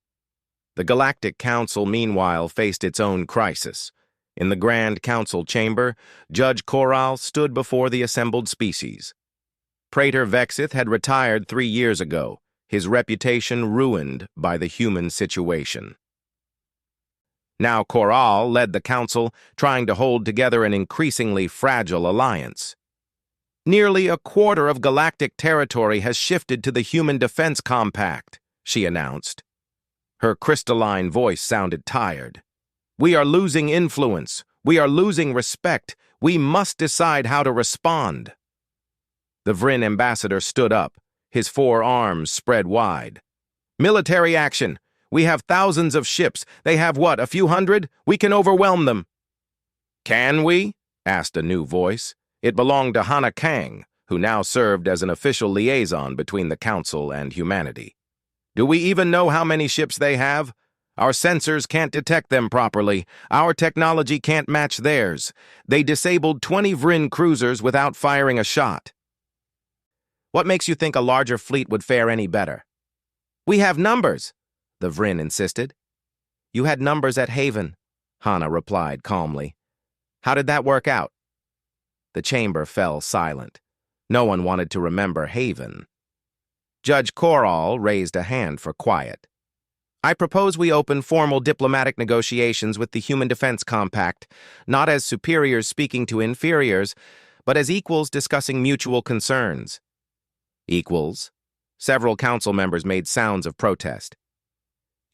A: The Galactic Council, meanwhile, faced its own crisis. In the Grand Council chamber, Judge Koral stood before the assembled species. Praetor Vexith had retired 3 years ago, his reputation ruined by the human situation. Now Koral led the council, trying to hold together an increasingly fragile alliance. Nearly a quarter of galactic territory has shifted to the Human Defense Compact, she announced. Her crystalline voice sounded tired. We are losing influence. We are losing respect. We must decide how to respond. The Vryn ambassador stood up, his 4 arms spread wide. Military action. We have thousands of ships. They have what, a few hundred? We can overwhelm them. Can we? Asked a new voice. It belonged to Hana Kang, who now served as an official liaison between the Council and humanity. Do we even know how many ships they have? Our sensors can't detect them properly. Our technology can't match theirs. They disabled 20 Vryn cruisers without firing a shot. What makes you think a larger fleet would fare any better? We have numbers, the Vryn insisted. You had numbers at Haven, Hana replied calmly. How did that work out? The chamber fell silent. No one wanted to remember Haven. Judge Koral raised a hand for quiet. I propose we open formal diplomatic negotiations with the Human Defense Compact, not as superiors speaking to inferiors, but as equals discussing mutual concerns. Equals? Several council members made sounds of protest.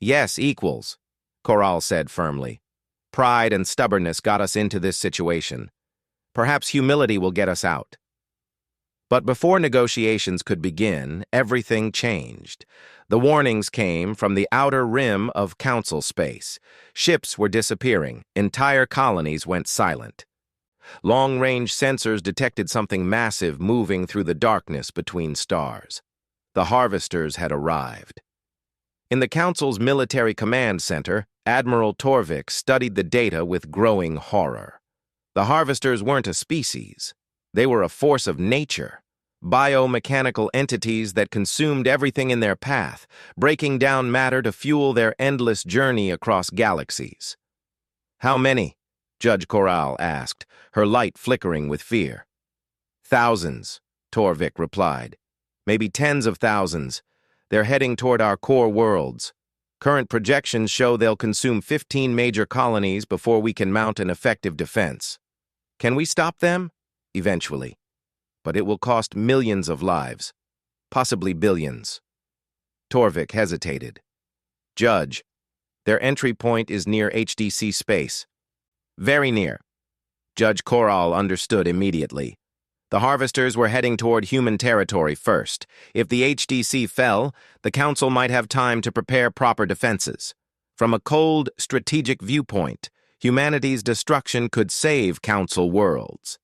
A: Yes, equals, Koral said firmly. Pride and stubbornness got us into this situation. Perhaps humility will get us out. But before negotiations could begin, everything changed. The warnings came from the outer rim of council space. Ships were disappearing. Entire colonies went silent. Long-range sensors detected something massive moving through the darkness between stars. The harvesters had arrived. In the Council's military command center, Admiral Torvik studied the data with growing horror. The harvesters weren't a species. They were a force of nature, biomechanical entities that consumed everything in their path, breaking down matter to fuel their endless journey across galaxies. How many? Judge Koral asked, her light flickering with fear. Thousands, Torvik replied. Maybe tens of thousands. They're heading toward our core worlds. Current projections show they'll consume 15 major colonies before we can mount an effective defense. Can we stop them? Eventually. But it will cost millions of lives, possibly billions. Torvik hesitated. Judge, their entry point is near HDC space. Very near. Judge Koral understood immediately. The harvesters were heading toward human territory first. If the HDC fell, the Council might have time to prepare proper defenses. From a cold, strategic viewpoint, humanity's destruction could save Council worlds.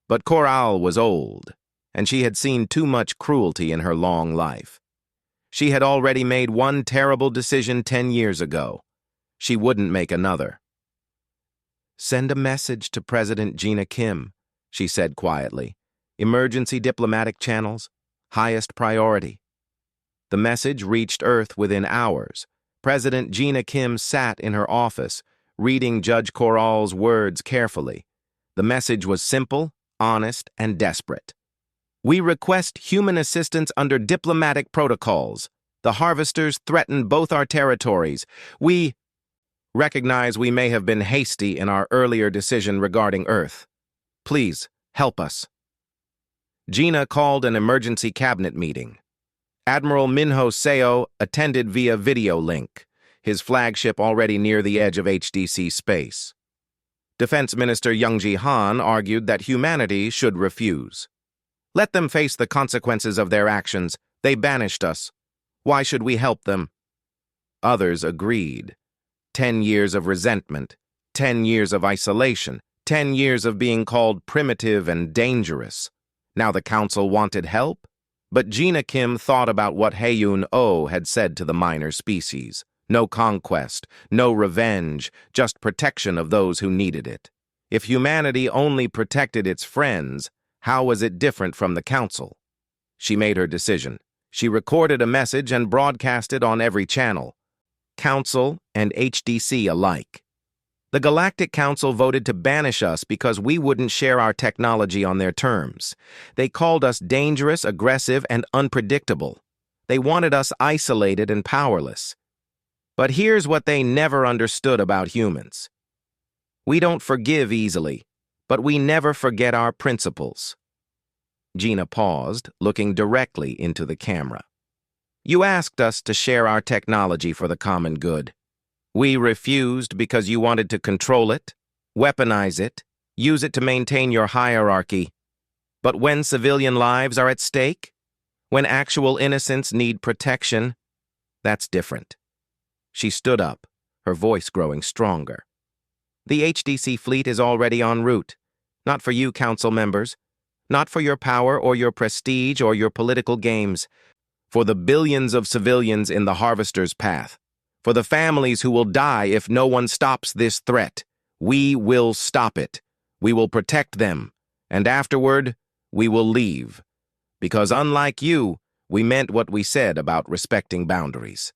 A: But Koral was old, and she had seen too much cruelty in her long life. She had already made one terrible decision 10 years ago. She wouldn't make another. "Send a message to President Gina Kim," she said quietly. "Emergency diplomatic channels, highest priority." The message reached Earth within hours. President Gina Kim sat in her office, reading Judge Corral's words carefully. The message was simple, honest, and desperate. "We request human assistance under diplomatic protocols. The harvesters threaten both our territories. We recognize we may have been hasty in our earlier decision regarding Earth. Please, help us." Gina called an emergency cabinet meeting. Admiral Minho Seo attended via video link, his flagship already near the edge of HDC space. Defense Minister Young-ji Han argued that humanity should refuse. "Let them face the consequences of their actions. They banished us. Why should we help them?" Others agreed. 10 years of resentment, 10 years of isolation, 10 years of being called primitive and dangerous. Now the council wanted help? But Gina Kim thought about what Haeyun-Oh had said to the minor species. No conquest, no revenge, just protection of those who needed it. If humanity only protected its friends, how was it different from the council? She made her decision. She recorded a message and broadcast it on every channel, council and HDC alike. The Galactic Council voted to banish us because we wouldn't share our technology on their terms. They called us dangerous, aggressive, and unpredictable. They wanted us isolated and powerless. But here's what they never understood about humans. We don't forgive easily, but we never forget our principles. Gina paused, looking directly into the camera. "You asked us to share our technology for the common good. We refused because you wanted to control it, weaponize it, use it to maintain your hierarchy. But when civilian lives are at stake, when actual innocents need protection, that's different." She stood up, her voice growing stronger. "The HDC fleet is already en route. Not for you, council members. Not for your power or your prestige or your political games. For the billions of civilians in the Harvester's path. For the families who will die if no one stops this threat. We will stop it. We will protect them. And afterward, we will leave. Because unlike you, we meant what we said about respecting boundaries."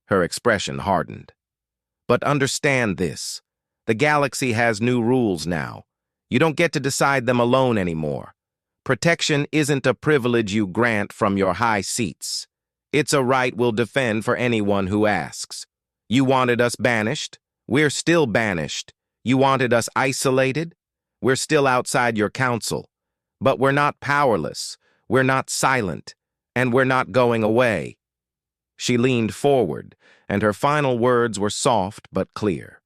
A: Her expression hardened. "But understand this. The galaxy has new rules now. You don't get to decide them alone anymore. Protection isn't a privilege you grant from your high seats. It's a right we'll defend for anyone who asks. You wanted us banished? We're still banished. You wanted us isolated? We're still outside your council. But we're not powerless. We're not silent. And we're not going away." She leaned forward, and her final words were soft but clear.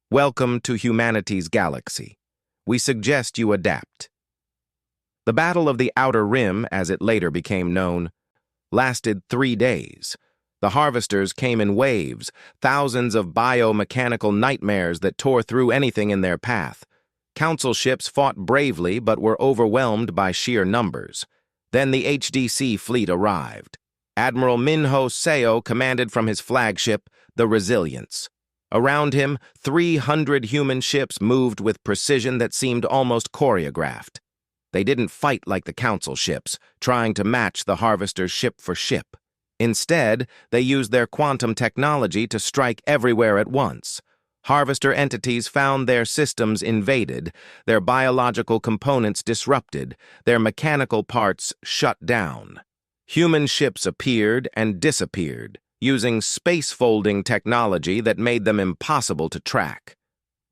A: "Welcome to humanity's galaxy. We suggest you adapt." The Battle of the Outer Rim, as it later became known, lasted 3 days. The harvesters came in waves, thousands of biomechanical nightmares that tore through anything in their path. Council ships fought bravely but were overwhelmed by sheer numbers. Then the HDC fleet arrived. Admiral Minho Seo commanded from his flagship, the Resilience. Around him, 300 human ships moved with precision that seemed almost choreographed. They didn't fight like the council ships, trying to match the harvesters ship for ship. Instead, they used their quantum technology to strike everywhere at once. Harvester entities found their systems invaded, their biological components disrupted, their mechanical parts shut down. Human ships appeared and disappeared, using space-folding technology that made them impossible to track.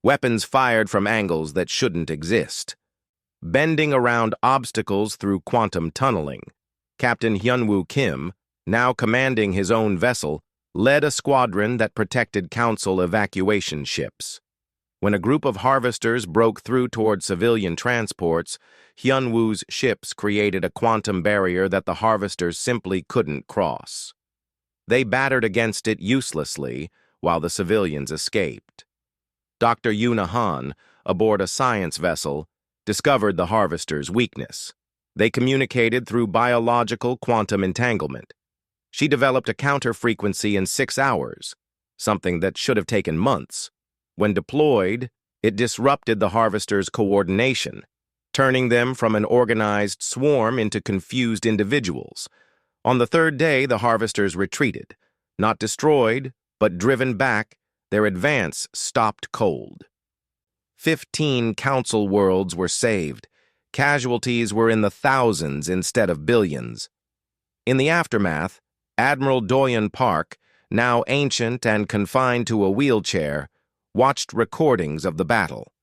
A: Weapons fired from angles that shouldn't exist. Bending around obstacles through quantum tunneling, Captain Hyunwoo Kim, now commanding his own vessel, led a squadron that protected council evacuation ships. When a group of harvesters broke through toward civilian transports, Hyunwoo's ships created a quantum barrier that the harvesters simply couldn't cross. They battered against it uselessly while the civilians escaped. Dr. Yuna Han, aboard a science vessel, discovered the harvesters' weakness. They communicated through biological quantum entanglement. She developed a counter-frequency in 6 hours, something that should have taken months. When deployed, it disrupted the harvesters' coordination, turning them from an organized swarm into confused individuals. On the 3rd day, the harvesters retreated. Not destroyed, but driven back, their advance stopped cold. 15 council worlds were saved. Casualties were in the thousands instead of billions. In the aftermath, Admiral Doyen Park, now ancient and confined to a wheelchair, watched recordings of the battle.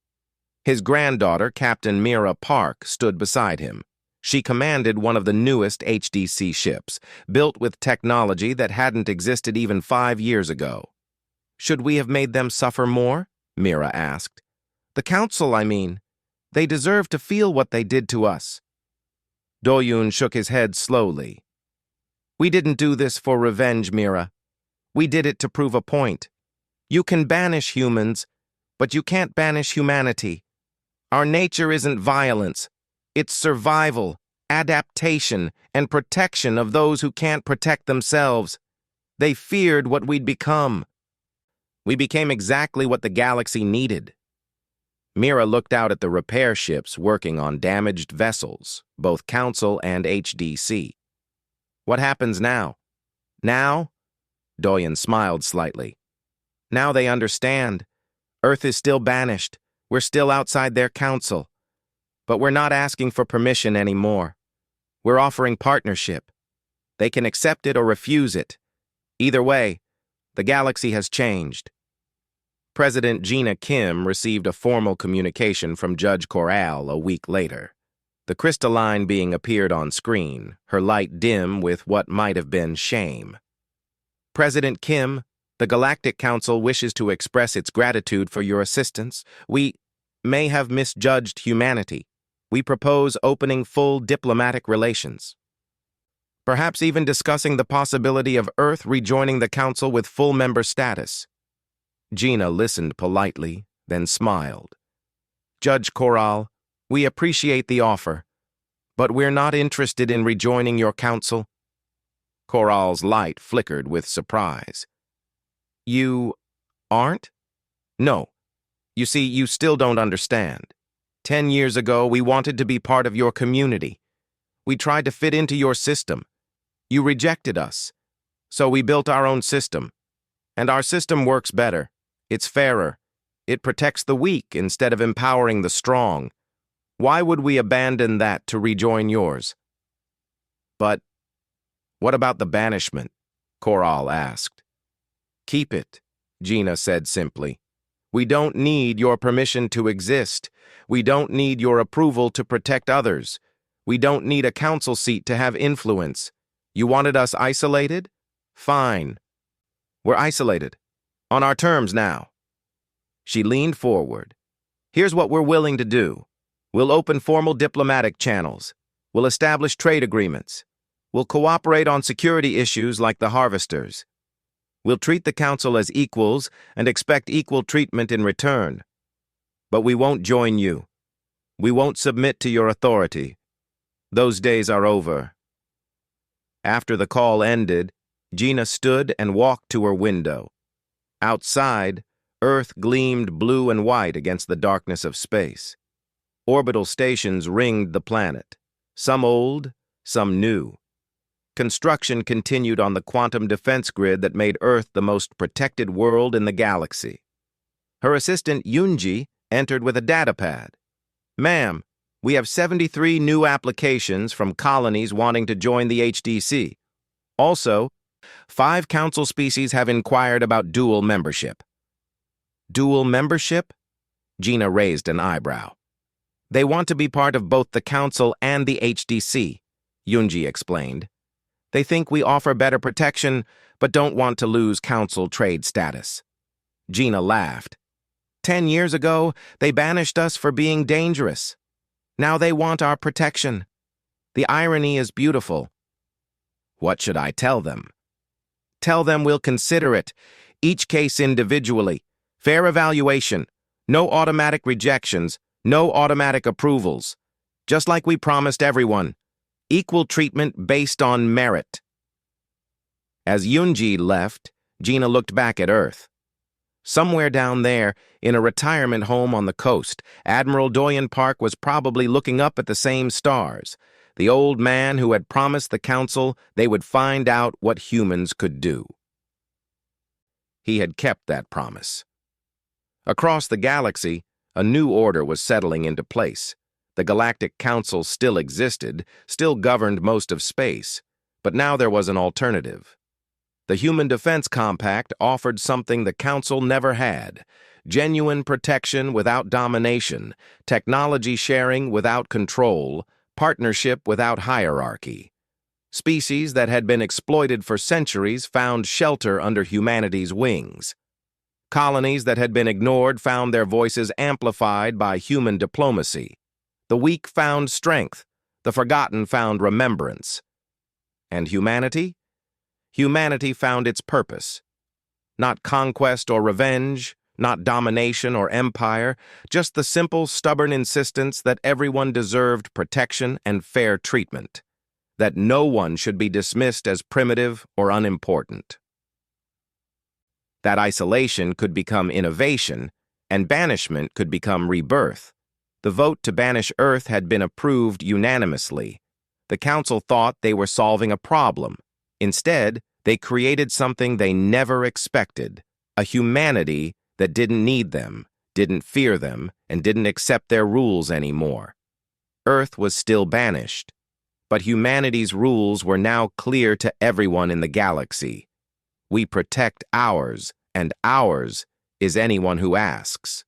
A: His granddaughter, Captain Mira Park, stood beside him. She commanded one of the newest HDC ships, built with technology that hadn't existed even 5 years ago. "Should we have made them suffer more?" Mira asked. "The Council, I mean. They deserve to feel what they did to us." Doyun shook his head slowly. "We didn't do this for revenge, Mira. We did it to prove a point. You can banish humans, but you can't banish humanity. Our nature isn't violence. It's survival, adaptation, and protection of those who can't protect themselves. They feared what we'd become. We became exactly what the galaxy needed." Mira looked out at the repair ships working on damaged vessels, both Council and HDC. "What happens now?" "Now?" Doyen smiled slightly. "Now they understand. Earth is still banished. We're still outside their council. But we're not asking for permission anymore. We're offering partnership. They can accept it or refuse it. Either way, the galaxy has changed." President Gina Kim received a formal communication from Judge Corral a week later. The crystalline being appeared on screen, her light dim with what might have been shame. "President Kim, the Galactic Council wishes to express its gratitude for your assistance. We may have misjudged humanity. We propose opening full diplomatic relations. Perhaps even discussing the possibility of Earth rejoining the Council with full member status." Gina listened politely, then smiled. "Judge Corral, we appreciate the offer, but we're not interested in rejoining your council." Corral's light flickered with surprise. "You aren't?" "No. You see, you still don't understand. 10 years ago, we wanted to be part of your community. We tried to fit into your system. You rejected us. So we built our own system. And our system works better. It's fairer. It protects the weak instead of empowering the strong. Why would we abandon that to rejoin yours?" "But what about the banishment?" Corral asked. "Keep it," Gina said simply. "We don't need your permission to exist. We don't need your approval to protect others. We don't need a council seat to have influence. You wanted us isolated? Fine. We're isolated. On our terms now." She leaned forward. "Here's what we're willing to do. We'll open formal diplomatic channels. We'll establish trade agreements. We'll cooperate on security issues like the harvesters. We'll treat the council as equals and expect equal treatment in return. But we won't join you. We won't submit to your authority. Those days are over." After the call ended, Gina stood and walked to her window. Outside, Earth gleamed blue and white against the darkness of space. Orbital stations ringed the planet, some old, some new. Construction continued on the quantum defense grid that made Earth the most protected world in the galaxy. Her assistant Yunji entered with a datapad. "Ma'am, we have 73 new applications from colonies wanting to join the HDC. Also, 5 council species have inquired about dual membership." "Dual membership?" Gina raised an eyebrow. "They want to be part of both the council and the HDC," Yunji explained. "They think we offer better protection, but don't want to lose council trade status." Gina laughed. 10 years ago, they banished us for being dangerous. Now they want our protection. The irony is beautiful." "What should I tell them?" "Tell them we'll consider it, each case individually. Fair evaluation. No automatic rejections. No automatic approvals. Just like we promised everyone. Equal treatment based on merit." As Yunji left, Gina looked back at Earth. Somewhere down there, in a retirement home on the coast, Admiral Doyen Park was probably looking up at the same stars, the old man who had promised the Council they would find out what humans could do. He had kept that promise. Across the galaxy, a new order was settling into place. The Galactic Council still existed, still governed most of space, but now there was an alternative. The Human Defense Compact offered something the Council never had: genuine protection without domination, technology sharing without control, partnership without hierarchy. Species that had been exploited for centuries found shelter under humanity's wings. Colonies that had been ignored found their voices amplified by human diplomacy. The weak found strength, the forgotten found remembrance. And humanity? Humanity found its purpose. Not conquest or revenge, not domination or empire, just the simple, stubborn insistence that everyone deserved protection and fair treatment, that no one should be dismissed as primitive or unimportant. That isolation could become innovation, and banishment could become rebirth. The vote to banish Earth had been approved unanimously. The Council thought they were solving a problem. Instead, they created something they never expected: a humanity that didn't need them, didn't fear them, and didn't accept their rules anymore. Earth was still banished, but humanity's rules were now clear to everyone in the galaxy. We protect ours, and ours is anyone who asks.